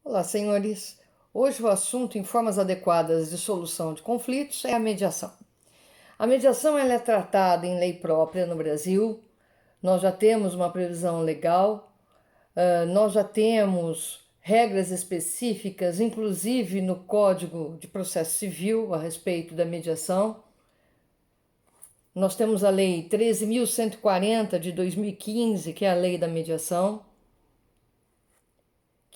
Olá, senhores. Hoje o assunto em formas adequadas de solução de conflitos é a mediação. A mediação ela é tratada em lei própria no Brasil. Nós já temos uma previsão legal, nós já temos regras específicas, inclusive no Código de Processo Civil, a respeito da mediação. Nós temos a Lei 13.140 de 2015, que é a Lei da Mediação,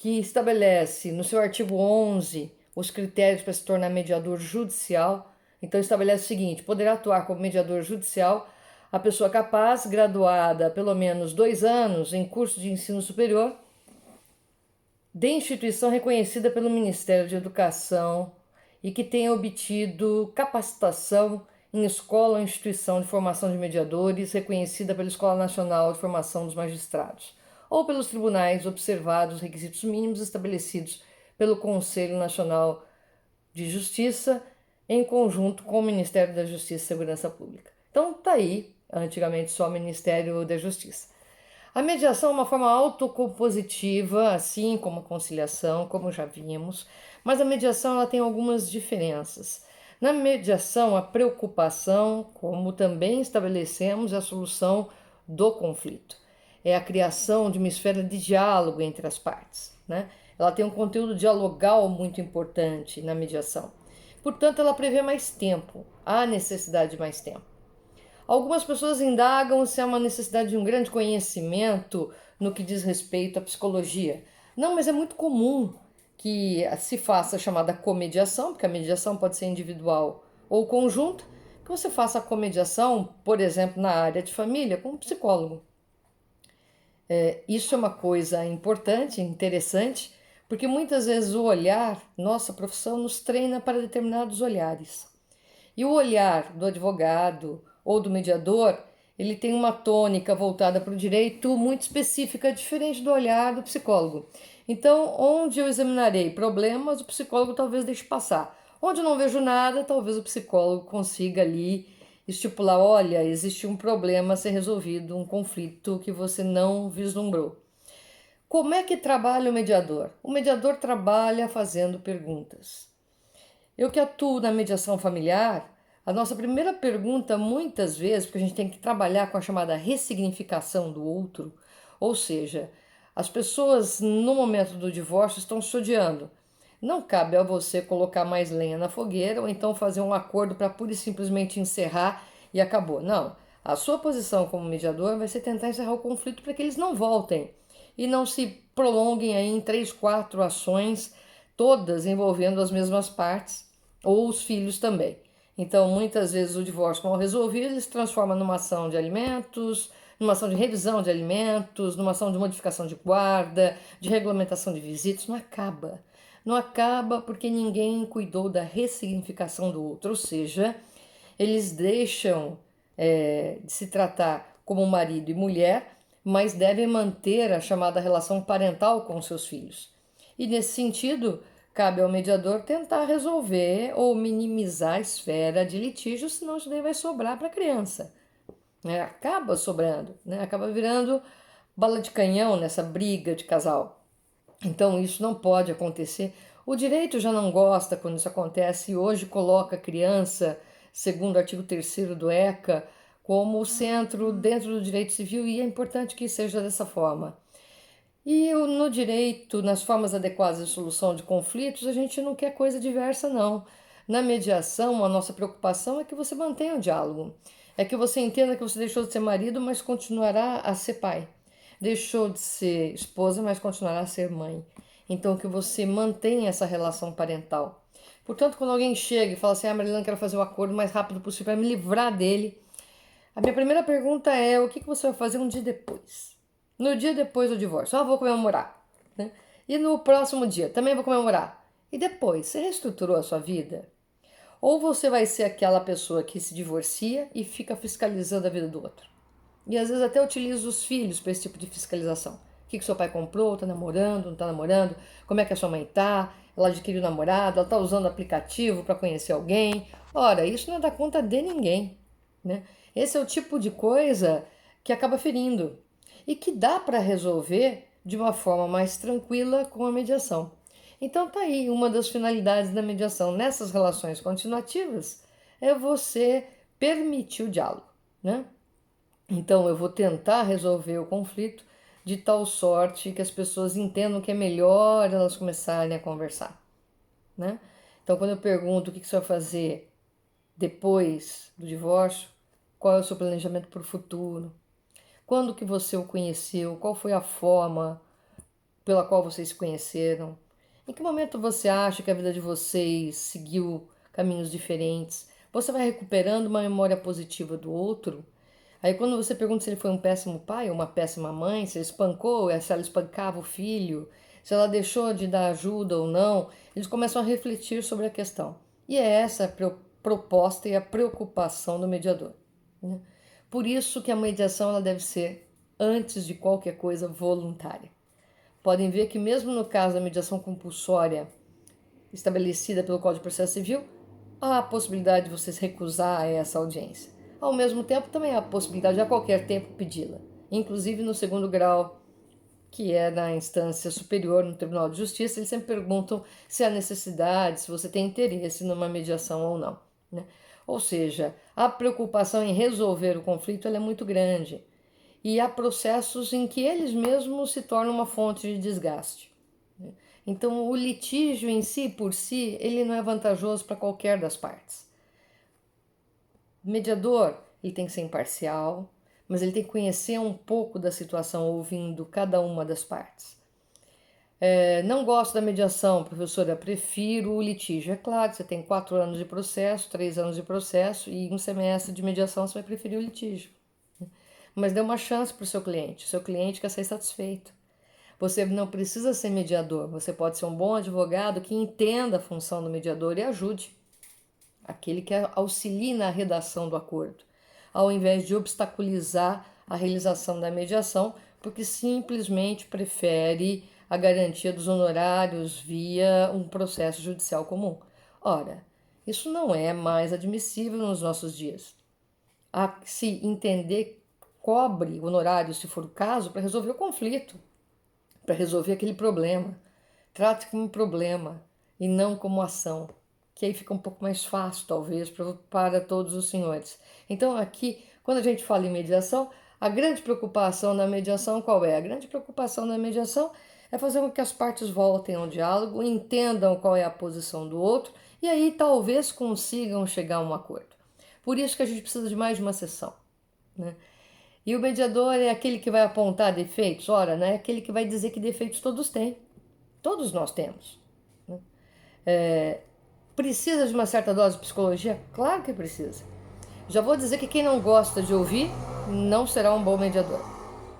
que estabelece no seu artigo 11 os critérios para se tornar mediador judicial. Então estabelece o seguinte: poderá atuar como mediador judicial a pessoa capaz, graduada há pelo menos 2 anos em curso de ensino superior, de instituição reconhecida pelo Ministério de Educação e que tenha obtido capacitação em escola ou instituição de formação de mediadores reconhecida pela Escola Nacional de Formação dos Magistrados, ou pelos tribunais observados os requisitos mínimos estabelecidos pelo Conselho Nacional de Justiça, em conjunto com o Ministério da Justiça e Segurança Pública. Então tá aí, antigamente só o Ministério da Justiça. A mediação é uma forma autocompositiva, assim como a conciliação, como já vimos, mas a mediação ela tem algumas diferenças. Na mediação, a preocupação, como também estabelecemos, é a solução do conflito. É a criação de uma esfera de diálogo entre as partes, né? Ela tem um conteúdo dialogal muito importante na mediação. Portanto, ela prevê mais tempo, há necessidade de mais tempo. Algumas pessoas indagam se há uma necessidade de um grande conhecimento no que diz respeito à psicologia. Não, mas é muito comum que se faça a chamada comediação, porque a mediação pode ser individual ou conjunta, que você faça a comediação, por exemplo, na área de família, com um psicólogo. Isso é uma coisa importante, interessante, porque muitas vezes o olhar, nossa profissão nos treina para determinados olhares. E o olhar do advogado ou do mediador, ele tem uma tônica voltada para o direito muito específica, diferente do olhar do psicólogo. Então, onde eu examinarei problemas, o psicólogo talvez deixe passar. Onde eu não vejo nada, talvez o psicólogo consiga ali estipular, olha, existe um problema a ser resolvido, um conflito que você não vislumbrou. Como é que trabalha o mediador? O mediador trabalha fazendo perguntas. Eu que atuo na mediação familiar, a nossa primeira pergunta, muitas vezes, porque a gente tem que trabalhar com a chamada ressignificação do outro, ou seja, as pessoas no momento do divórcio estão se odiando. Não cabe a você colocar mais lenha na fogueira ou então fazer um acordo para pura e simplesmente encerrar e acabou. Não. A sua posição como mediador vai ser tentar encerrar o conflito para que eles não voltem e não se prolonguem aí em 3, 4 ações, todas envolvendo as mesmas partes ou os filhos também. Então, muitas vezes o divórcio mal resolvido ele se transforma numa ação de alimentos, numa ação de revisão de alimentos, numa ação de modificação de guarda, de regulamentação de visitas. Não acaba. Não acaba porque ninguém cuidou da ressignificação do outro, ou seja, eles deixam de se tratar como marido e mulher, mas devem manter a chamada relação parental com seus filhos. E nesse sentido, cabe ao mediador tentar resolver ou minimizar a esfera de litígio, senão isso daí vai sobrar para a criança. Né? Acaba sobrando, né? Acaba virando bala de canhão nessa briga de casal. Então isso não pode acontecer. O direito já não gosta quando isso acontece e hoje coloca a criança, segundo o artigo 3º do ECA, como centro dentro do direito civil e é importante que seja dessa forma. E no direito, nas formas adequadas de solução de conflitos, a gente não quer coisa diversa, não. Na mediação, a nossa preocupação é que você mantenha o diálogo. É que você entenda que você deixou de ser marido, mas continuará a ser pai. Deixou de ser esposa, mas continuará a ser mãe. Então, que você mantenha essa relação parental. Portanto, quando alguém chega e fala assim, Marilena, quero fazer o acordo o mais rápido possível para me livrar dele, a minha primeira pergunta é, o que você vai fazer um dia depois? No dia depois do divórcio, vou comemorar. Né? E no próximo dia, também vou comemorar. E depois, você reestruturou a sua vida? Ou você vai ser aquela pessoa que se divorcia e fica fiscalizando a vida do outro? E às vezes até utiliza os filhos para esse tipo de fiscalização. O que seu pai comprou, tá namorando, não tá namorando, como é que a sua mãe tá, ela adquiriu namorado, ela tá usando aplicativo para conhecer alguém. Ora, isso não é da conta de ninguém. Né? Esse é o tipo de coisa que acaba ferindo e que dá para resolver de uma forma mais tranquila com a mediação. Então tá aí uma das finalidades da mediação nessas relações continuativas é você permitir o diálogo, né? Então eu vou tentar resolver o conflito de tal sorte que as pessoas entendam que é melhor elas começarem a conversar, né? Então quando eu pergunto o que você vai fazer depois do divórcio, qual é o seu planejamento para o futuro, quando que você o conheceu, qual foi a forma pela qual vocês se conheceram, em que momento você acha que a vida de vocês seguiu caminhos diferentes, você vai recuperando uma memória positiva do outro. Aí quando você pergunta se ele foi um péssimo pai ou uma péssima mãe, se ele espancou, se ela espancava o filho, se ela deixou de dar ajuda ou não, eles começam a refletir sobre a questão. E é essa a proposta e a preocupação do mediador, né? Por isso que a mediação ela deve ser, antes de qualquer coisa, voluntária. Podem ver que mesmo no caso da mediação compulsória estabelecida pelo Código de Processo Civil, há a possibilidade de vocês recusar essa audiência. Ao mesmo tempo, também há a possibilidade de a qualquer tempo pedi-la, inclusive no segundo grau, que é na instância superior, no Tribunal de Justiça, eles sempre perguntam se há necessidade, se você tem interesse numa mediação ou não, né? Ou seja, a preocupação em resolver o conflito ela é muito grande e há processos em que eles mesmos se tornam uma fonte de desgaste. Então, o litígio em si, por si, ele não é vantajoso para qualquer das partes. O mediador, ele tem que ser imparcial, mas ele tem que conhecer um pouco da situação, ouvindo cada uma das partes. Não gosto da mediação, professora, prefiro o litígio. É claro, você tem 4 anos de processo, 3 anos de processo e um semestre de mediação, você vai preferir o litígio. Mas dê uma chance para o seu cliente quer ser satisfeito. Você não precisa ser mediador, você pode ser um bom advogado que entenda a função do mediador e ajude, aquele que auxilie na redação do acordo, ao invés de obstaculizar a realização da mediação, porque simplesmente prefere a garantia dos honorários via um processo judicial comum. Ora, isso não é mais admissível nos nossos dias. Há que se entender cobre honorários, se for o caso, para resolver o conflito, para resolver aquele problema. Trate como um problema e não como ação, que aí fica um pouco mais fácil, talvez, para todos os senhores. Então, aqui, quando a gente fala em mediação, a grande preocupação na mediação qual é? A grande preocupação na mediação é fazer com que as partes voltem ao diálogo, entendam qual é a posição do outro e aí talvez consigam chegar a um acordo. Por isso que a gente precisa de mais de uma sessão, né? E o mediador é aquele que vai apontar defeitos? Ora, não é aquele que vai dizer que defeitos todos têm. Todos nós temos, né? Precisa de uma certa dose de psicologia? Claro que precisa. Já vou dizer que quem não gosta de ouvir não será um bom mediador,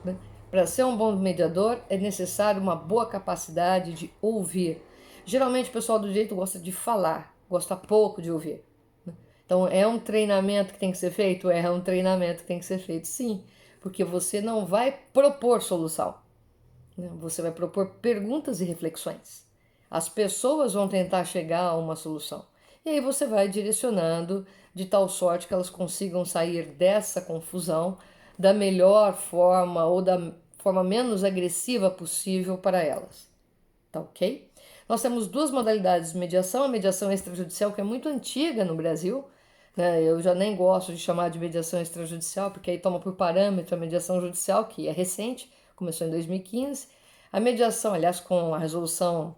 né? Para ser um bom mediador é necessário uma boa capacidade de ouvir. Geralmente o pessoal do direito gosta de falar, gosta pouco de ouvir. Então, é um treinamento que tem que ser feito? É um treinamento que tem que ser feito, sim. Porque você não vai propor solução, né? Você vai propor perguntas e reflexões. As pessoas vão tentar chegar a uma solução. E aí você vai direcionando de tal sorte que elas consigam sair dessa confusão da melhor forma ou da forma menos agressiva possível para elas. Tá ok? Nós temos 2 modalidades de mediação. A mediação extrajudicial, que é muito antiga no Brasil, né? Eu já nem gosto de chamar de mediação extrajudicial, porque aí toma por parâmetro a mediação judicial, que é recente, começou em 2015. A mediação, aliás, com a resolução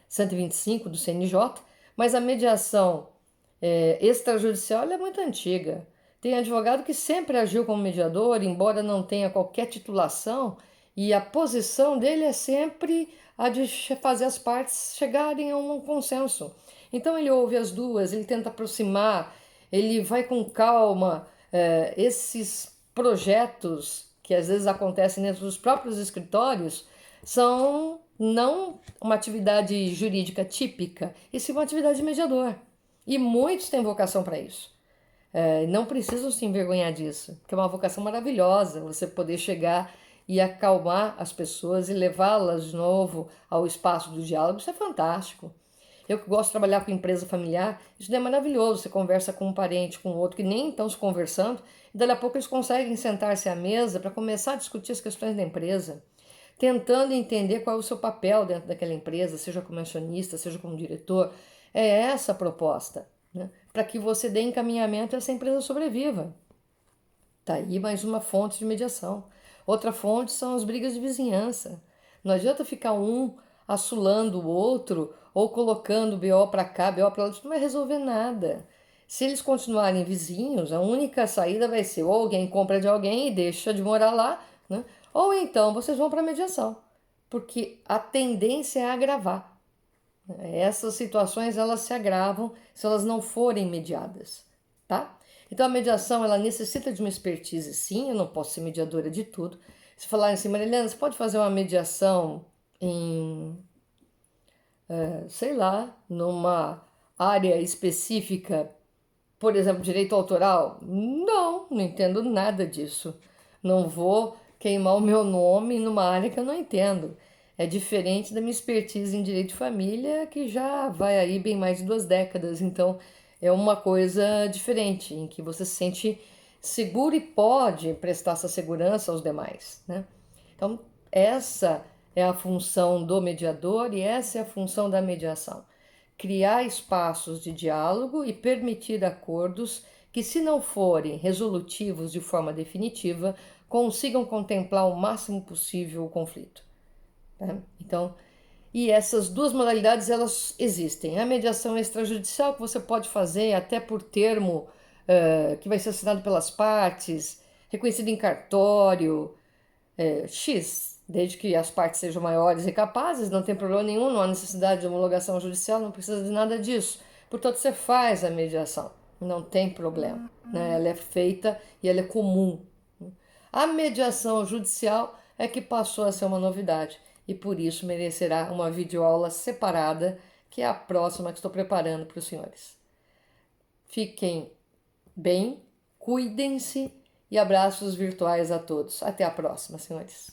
125 do CNJ, mas a mediação extrajudicial é muito antiga. Tem advogado que sempre agiu como mediador, embora não tenha qualquer titulação, e a posição dele é sempre a de fazer as partes chegarem a um consenso. Então ele ouve as duas, ele tenta aproximar, ele vai com calma. Esses projetos que às vezes acontecem dentro dos próprios escritórios são não uma atividade jurídica típica, e sim uma atividade de mediador. E muitos têm vocação para isso. Não precisam se envergonhar disso, porque é uma vocação maravilhosa você poder chegar e acalmar as pessoas e levá-las de novo ao espaço do diálogo. Isso é fantástico. Eu que gosto de trabalhar com empresa familiar, isso é maravilhoso. Você conversa com um parente, com outro, que nem estão se conversando, e dali a pouco eles conseguem sentar-se à mesa para começar a discutir as questões da empresa. tentando entender qual é o seu papel dentro daquela empresa, seja como acionista, seja como diretor. É essa a proposta, né? Para que você dê encaminhamento e essa empresa sobreviva. Tá aí mais uma fonte de mediação. Outra fonte são as brigas de vizinhança. Não adianta ficar um assulando o outro ou colocando BO para cá, BO para lá, isso não vai resolver nada. Se eles continuarem vizinhos, a única saída vai ser ou alguém compra de alguém e deixa de morar lá, né? Ou então vocês vão para a mediação, porque a tendência é agravar. Essas situações elas se agravam se elas não forem mediadas, tá? Então a mediação ela necessita de uma expertise, sim. Eu não posso ser mediadora de tudo. Se falarem assim, Marilena, você pode fazer uma mediação em, sei lá, numa área específica, por exemplo, direito autoral? Não, não entendo nada disso. Não vou queimar o meu nome numa área que eu não entendo. É diferente da minha expertise em direito de família, que já vai aí bem mais de 2 décadas. Então, é uma coisa diferente, em que você se sente seguro e pode prestar essa segurança aos demais, né? Então, essa é a função do mediador e essa é a função da mediação. Criar espaços de diálogo e permitir acordos que, se não forem resolutivos de forma definitiva, consigam contemplar o máximo possível o conflito, né? Então, e essas duas modalidades elas existem. A mediação extrajudicial, que você pode fazer até por termo que vai ser assinado pelas partes, reconhecido em cartório, X, desde que as partes sejam maiores e capazes, não tem problema nenhum, não há necessidade de homologação judicial, não precisa de nada disso. Portanto, você faz a mediação, não tem problema, né? Ela é feita e ela é comum. A mediação judicial é que passou a ser uma novidade e por isso merecerá uma videoaula separada, que é a próxima que estou preparando para os senhores. Fiquem bem, cuidem-se e abraços virtuais a todos. Até a próxima, senhores.